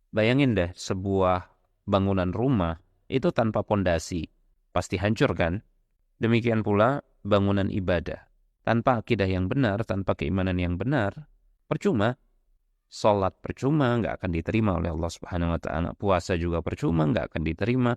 Bayangin deh, sebuah bangunan rumah itu tanpa pondasi, pasti hancur kan? Demikian pula bangunan ibadah. Tanpa akidah yang benar, tanpa keimanan yang benar, percuma. Salat percuma, nggak akan diterima oleh Allah Subhanahu wa Ta'ala. Puasa juga percuma, nggak akan diterima.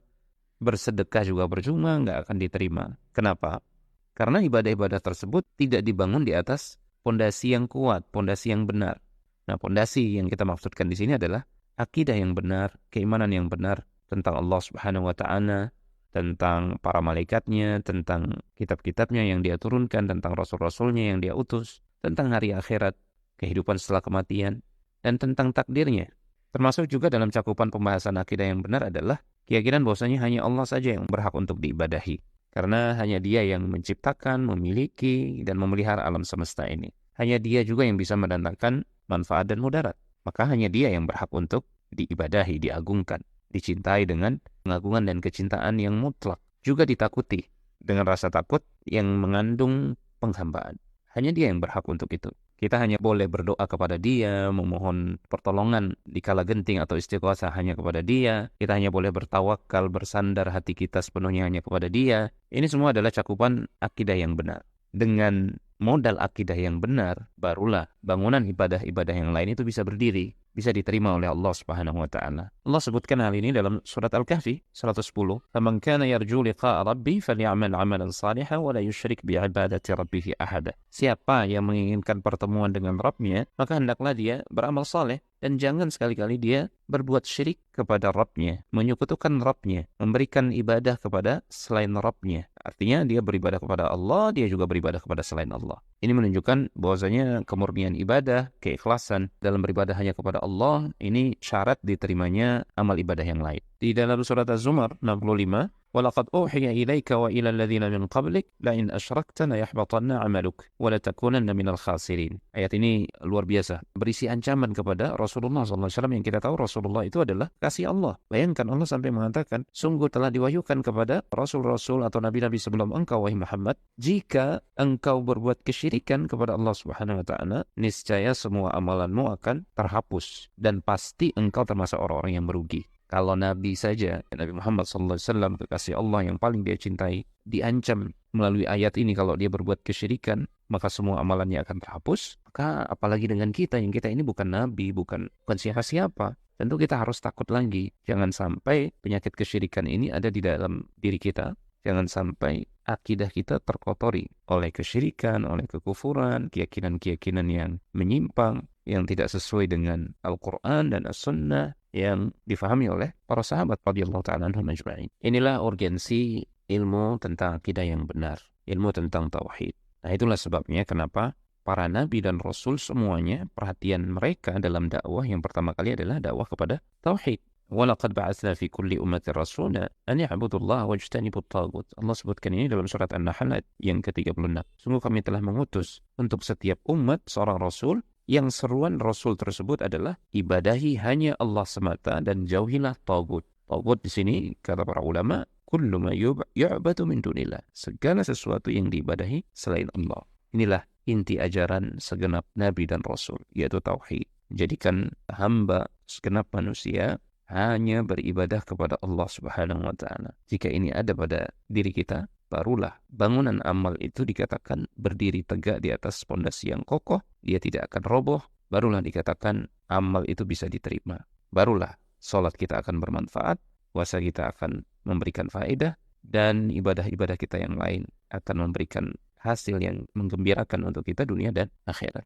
Bersedekah juga percuma, nggak akan diterima. Kenapa? Karena ibadah-ibadah tersebut tidak dibangun di atas pondasi yang kuat, pondasi yang benar. Nah, pondasi yang kita maksudkan di sini adalah akidah yang benar, keimanan yang benar tentang Allah Subhanahu wa Ta'ala, tentang para malaikatnya, tentang kitab-kitabnya yang dia turunkan, tentang rasul-rasulnya yang dia utus, tentang hari akhirat, kehidupan setelah kematian, dan tentang takdirnya. Termasuk juga dalam cakupan pembahasan akidah yang benar adalah keyakinan bahwasanya hanya Allah saja yang berhak untuk diibadahi. Karena hanya Dia yang menciptakan, memiliki, dan memelihara alam semesta ini. Hanya Dia juga yang bisa mendatangkan manfaat dan mudarat. Maka hanya Dia yang berhak untuk diibadahi, diagungkan, dicintai dengan pengagungan dan kecintaan yang mutlak. Juga ditakuti dengan rasa takut yang mengandung penghambaan. Hanya Dia yang berhak untuk itu. Kita hanya boleh berdoa kepada Dia, memohon pertolongan di kala genting atau istighosah hanya kepada Dia. Kita hanya boleh bertawakal, bersandar hati kita sepenuhnya hanya kepada Dia. Ini semua adalah cakupan akidah yang benar. Dengan modal akidah yang benar, barulah bangunan ibadah-ibadah yang lain itu bisa berdiri, bisa diterima oleh Allah Subhanahu wa Ta'ala. Allah sebutkan hal ini dalam surat Al-Kahfi 110. "Faman kana yarju liqa'a rabbi falyamal 'amalan shalihan wa la yusyrik bi'ibadati rabbih ahada." Siapa yang menginginkan pertemuan dengan Rabb-nya, maka hendaklah dia beramal saleh dan jangan sekali-kali dia berbuat syirik kepada Rabb-nya, menyekutukan Rabb-nya, memberikan ibadah kepada selain Rabb-nya. Artinya dia beribadah kepada Allah, dia juga beribadah kepada selain Allah. Ini menunjukkan bahwasanya kemurnian ibadah, keikhlasan dalam beribadah hanya kepada Allah, ini syarat diterimanya amal ibadah yang lain. Di dalam surat Az-Zumar 65, "Walaqad uhiya ilaika wa ila alladhina min qablik la in asyrakta la yahbatanna 'amaluk wa la takunanna minal khasirin." Ayat ini luar biasa, berisi ancaman kepada Rasulullah SAW yang kita tahu Rasulullah itu adalah kasih Allah. Bayangkan Allah sampai mengatakan, sungguh telah diwahyukan kepada Rasul-Rasul atau Nabi-Nabi sebelum engkau, wahai Muhammad, jika engkau berbuat kesyirikan kepada Allah Subhanahu wa Ta'ala, niscaya semua amalanmu akan terhapus dan pasti engkau termasuk orang-orang yang merugi. Kalau Nabi saja, Nabi Muhammad SAW, kekasih Allah yang paling dia cintai, diancam melalui ayat ini kalau dia berbuat kesyirikan, maka semua amalannya akan terhapus. Maka apalagi dengan kita, yang kita ini bukan Nabi, bukan siapa-siapa. Tentu kita harus takut lagi. Jangan sampai penyakit kesyirikan ini ada di dalam diri kita. Jangan sampai akidah kita terkotori oleh kesyirikan, oleh kekufuran, keyakinan-keyakinan yang menyimpang, yang tidak sesuai dengan Al-Quran dan As-Sunnah yang difahami oleh para sahabat radhiyallahu ta'ala anhum ajma'in. Inilah urgensi ilmu tentang akidah yang benar, ilmu tentang tauhid. Nah, itulah sebabnya kenapa para nabi dan rasul semuanya perhatian mereka dalam dakwah yang pertama kali adalah dakwah kepada tauhid. Walaqad ba'atsna fi kulli ummatin rasula an ya'budullaha wajtanibut taghut. Allah sebutkan ini dalam surat An-Nahl ayat yang ke-36. Sungguh kami telah mengutus untuk setiap umat seorang rasul yang seruan rasul tersebut adalah ibadahi hanya Allah semata dan jauhilah taghut. Taghut di sini kata para ulama, kullu ma yu'badu min dunillah. Segala sesuatu yang diibadahi selain Allah. Inilah inti ajaran segenap nabi dan rasul, yaitu tauhid. Jadikan hamba segenap manusia hanya beribadah kepada Allah Subhanahu wa Ta'ala. Jika ini ada pada diri kita, barulah bangunan amal itu dikatakan berdiri tegak di atas pondasi yang kokoh, dia tidak akan roboh, barulah dikatakan amal itu bisa diterima. Barulah salat kita akan bermanfaat, puasa kita akan memberikan faedah, dan ibadah-ibadah kita yang lain akan memberikan hasil yang menggembirakan untuk kita dunia dan akhirat.